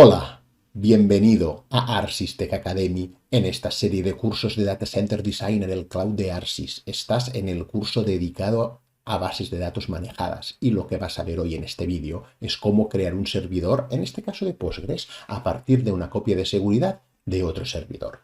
Hola, bienvenido a Arsys Tech Academy en esta serie de cursos de Data Center Design en el Cloud de Arsys. Estás en el curso dedicado a bases de datos manejadas y lo que vas a ver hoy en este vídeo es cómo crear un servidor, en este caso de Postgres, a partir de una copia de seguridad de otro servidor.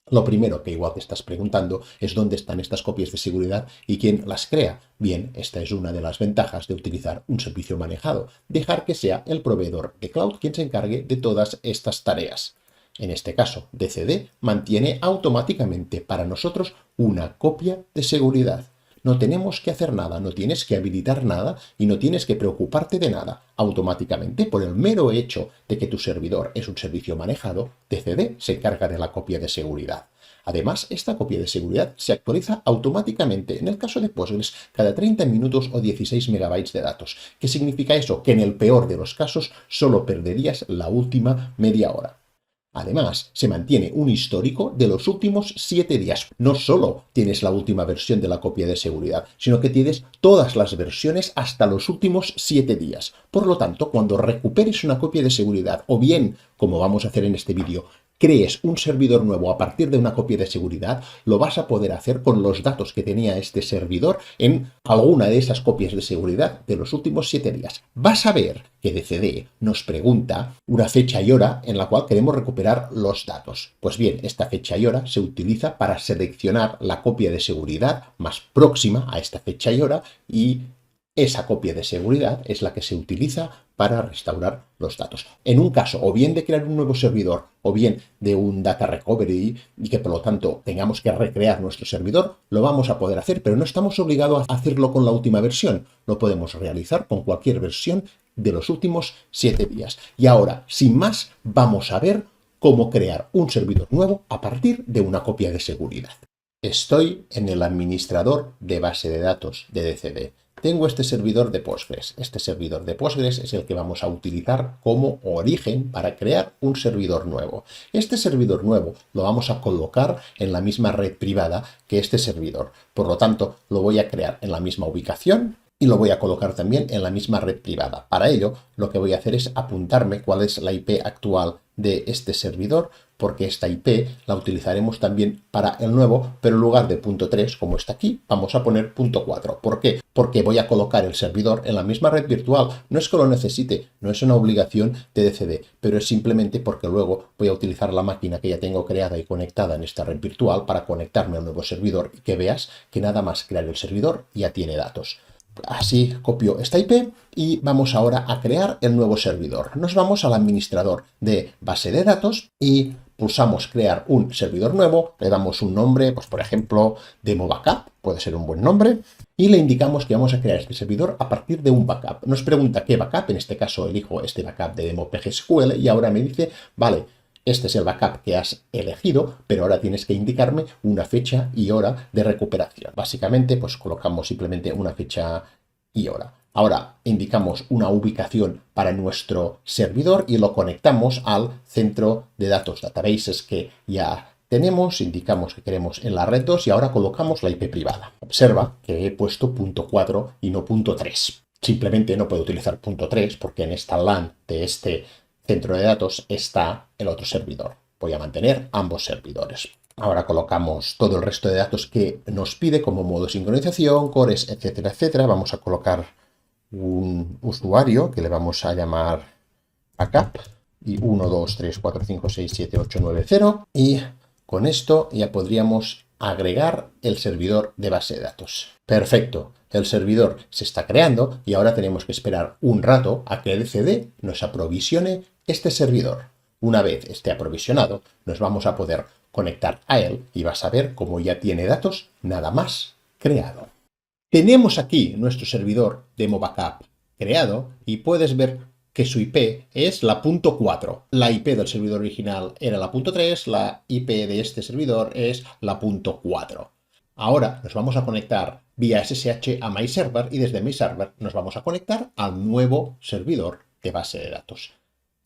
Lo primero que igual te estás preguntando es dónde están estas copias de seguridad y quién las crea. Bien, esta es una de las ventajas de utilizar un servicio manejado, dejar que sea el proveedor de cloud quien se encargue de todas estas tareas. En este caso, DCD mantiene automáticamente para nosotros una copia de seguridad. No tenemos que hacer nada, no tienes que habilitar nada y no tienes que preocuparte de nada. Automáticamente, por el mero hecho de que tu servidor es un servicio manejado, DCD se encarga de la copia de seguridad. Además, esta copia de seguridad se actualiza automáticamente, en el caso de Postgres, cada 30 minutos o 16 megabytes de datos. ¿Qué significa eso? Que en el peor de los casos solo perderías la última media hora. Además, se mantiene un histórico de los últimos 7 días. No solo tienes la última versión de la copia de seguridad, sino que tienes todas las versiones hasta los últimos 7 días. Por lo tanto, cuando recuperes una copia de seguridad, o bien, como vamos a hacer en este vídeo, crees un servidor nuevo a partir de una copia de seguridad, lo vas a poder hacer con los datos que tenía este servidor en alguna de esas copias de seguridad de los últimos 7 días. Vas a ver que DCD nos pregunta una fecha y hora en la cual queremos recuperar los datos. Pues bien, esta fecha y hora se utiliza para seleccionar la copia de seguridad más próxima a esta fecha y hora y esa copia de seguridad es la que se utiliza para restaurar los datos. En un caso, o bien de crear un nuevo servidor, o bien de un data recovery y que por lo tanto tengamos que recrear nuestro servidor, lo vamos a poder hacer, pero no estamos obligados a hacerlo con la última versión. Lo podemos realizar con cualquier versión de los últimos 7 días. Y ahora, sin más, vamos a ver cómo crear un servidor nuevo a partir de una copia de seguridad. Estoy en el administrador de base de datos de DCD. Tengo este servidor de Postgres. Este servidor de Postgres es el que vamos a utilizar como origen para crear un servidor nuevo. Este servidor nuevo lo vamos a colocar en la misma red privada que este servidor. Por lo tanto, lo voy a crear en la misma ubicación y lo voy a colocar también en la misma red privada. Para ello, lo que voy a hacer es apuntarme cuál es la IP actual de este servidor, porque esta IP la utilizaremos también para el nuevo, pero en lugar de .3, como está aquí, vamos a poner .4. ¿Por qué? Porque voy a colocar el servidor en la misma red virtual. No es que lo necesite, no es una obligación de DCD, pero es simplemente porque luego voy a utilizar la máquina que ya tengo creada y conectada en esta red virtual para conectarme al nuevo servidor y que veas que nada más crear el servidor ya tiene datos. Así copio esta IP y vamos ahora a crear el nuevo servidor. Nos vamos al administrador de base de datos y pulsamos crear un servidor nuevo, le damos un nombre, pues por ejemplo, Demo Backup, puede ser un buen nombre, y le indicamos que vamos a crear este servidor a partir de un backup. Nos pregunta qué backup, en este caso elijo este backup de Demo PGSQL y ahora me dice, vale, este es el backup que has elegido, pero ahora tienes que indicarme una fecha y hora de recuperación. Básicamente, pues colocamos simplemente una fecha y hora. Ahora indicamos una ubicación para nuestro servidor y lo conectamos al centro de datos databases que ya tenemos, indicamos que queremos en la red 2 y ahora colocamos la IP privada. Observa que he puesto .4 y no .3. Simplemente no puedo utilizar .3 porque en esta LAN de este centro de datos está el otro servidor. Voy a mantener ambos servidores. Ahora colocamos todo el resto de datos que nos pide como modo de sincronización, cores, etcétera, etcétera. Vamos a colocar un usuario que le vamos a llamar backup y 1, 2, 3, 4, 5, 6, 7, 8, 9, 0 y con esto ya podríamos agregar el servidor de base de datos. Perfecto, el servidor se está creando y ahora tenemos que esperar un rato a que el DCD nos aprovisione este servidor. Una vez esté aprovisionado, nos vamos a poder conectar a él y vas a ver cómo ya tiene datos nada más creado. Tenemos aquí nuestro servidor Demo Backup creado y puedes ver que su IP es la .4. La IP del servidor original era la .3, la IP de este servidor es la .4. Ahora nos vamos a conectar vía SSH a MyServer y desde MyServer nos vamos a conectar al nuevo servidor de base de datos.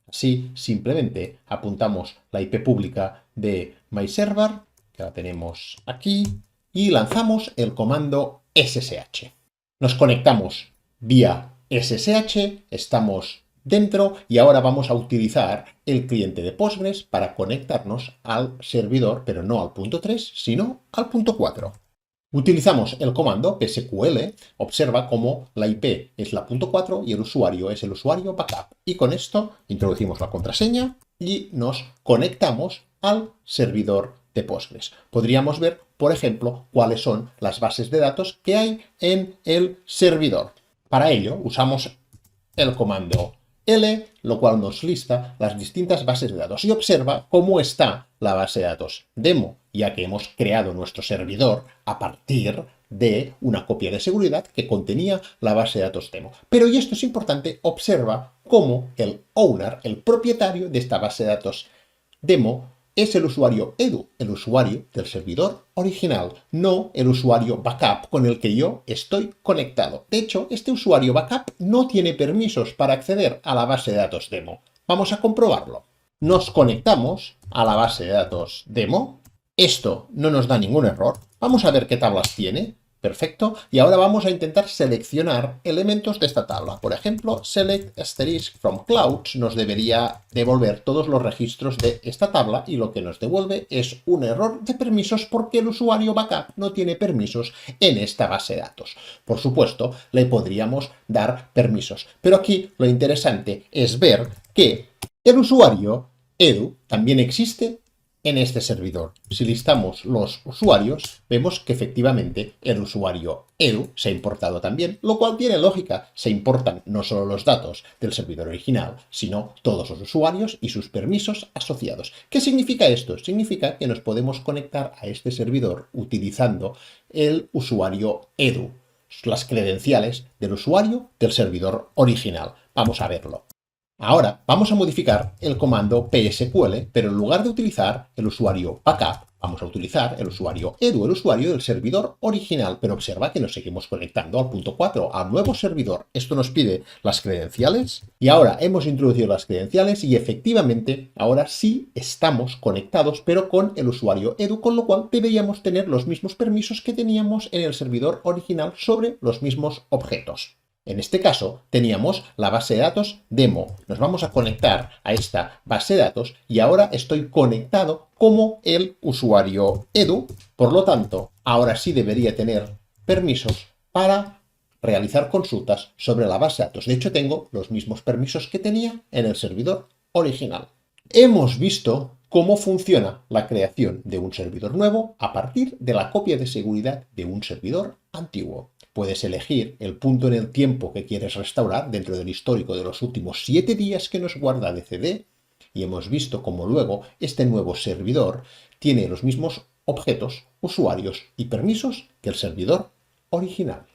Así, simplemente apuntamos la IP pública de MyServer, que la tenemos aquí, y lanzamos el comando SSH. Nos conectamos vía SSH, estamos dentro y ahora vamos a utilizar el cliente de Postgres para conectarnos al servidor, pero no al punto 3, sino al punto 4. Utilizamos el comando psql, observa cómo la IP es la punto 4 y el usuario es el usuario backup. Y con esto introducimos la contraseña y nos conectamos al servidor de Postgres. Podríamos ver, por ejemplo, cuáles son las bases de datos que hay en el servidor. Para ello usamos el comando L, lo cual nos lista las distintas bases de datos y observa cómo está la base de datos demo, ya que hemos creado nuestro servidor a partir de una copia de seguridad que contenía la base de datos demo. Pero, y esto es importante, observa cómo el owner, el propietario de esta base de datos demo, es el usuario edu, el usuario del servidor original, no el usuario backup con el que yo estoy conectado. De hecho, este usuario backup no tiene permisos para acceder a la base de datos demo. Vamos a comprobarlo. Nos conectamos a la base de datos demo. Esto no nos da ningún error. Vamos a ver qué tablas tiene. Perfecto. Y ahora vamos a intentar seleccionar elementos de esta tabla. Por ejemplo, select asterisk from clouds nos debería devolver todos los registros de esta tabla y lo que nos devuelve es un error de permisos porque el usuario backup no tiene permisos en esta base de datos. Por supuesto, le podríamos dar permisos. Pero aquí lo interesante es ver que el usuario edu también existe en este servidor. Si listamos los usuarios, vemos que efectivamente el usuario edu se ha importado también, lo cual tiene lógica. Se importan no solo los datos del servidor original, sino todos los usuarios y sus permisos asociados. ¿Qué significa esto? Significa que nos podemos conectar a este servidor utilizando el usuario edu, las credenciales del usuario del servidor original. Vamos a verlo. Ahora vamos a modificar el comando psql, pero en lugar de utilizar el usuario backup, vamos a utilizar el usuario edu, el usuario del servidor original. Pero observa que nos seguimos conectando al punto 4, al nuevo servidor. Esto nos pide las credenciales y ahora hemos introducido las credenciales y efectivamente ahora sí estamos conectados, pero con el usuario edu, con lo cual deberíamos tener los mismos permisos que teníamos en el servidor original sobre los mismos objetos. En este caso, teníamos la base de datos demo. Nos vamos a conectar a esta base de datos y ahora estoy conectado como el usuario edu. Por lo tanto, ahora sí debería tener permisos para realizar consultas sobre la base de datos. De hecho, tengo los mismos permisos que tenía en el servidor original. Hemos visto cómo funciona la creación de un servidor nuevo a partir de la copia de seguridad de un servidor antiguo. Puedes elegir el punto en el tiempo que quieres restaurar dentro del histórico de los últimos 7 días que nos guarda etcd, y hemos visto cómo luego este nuevo servidor tiene los mismos objetos, usuarios y permisos que el servidor original.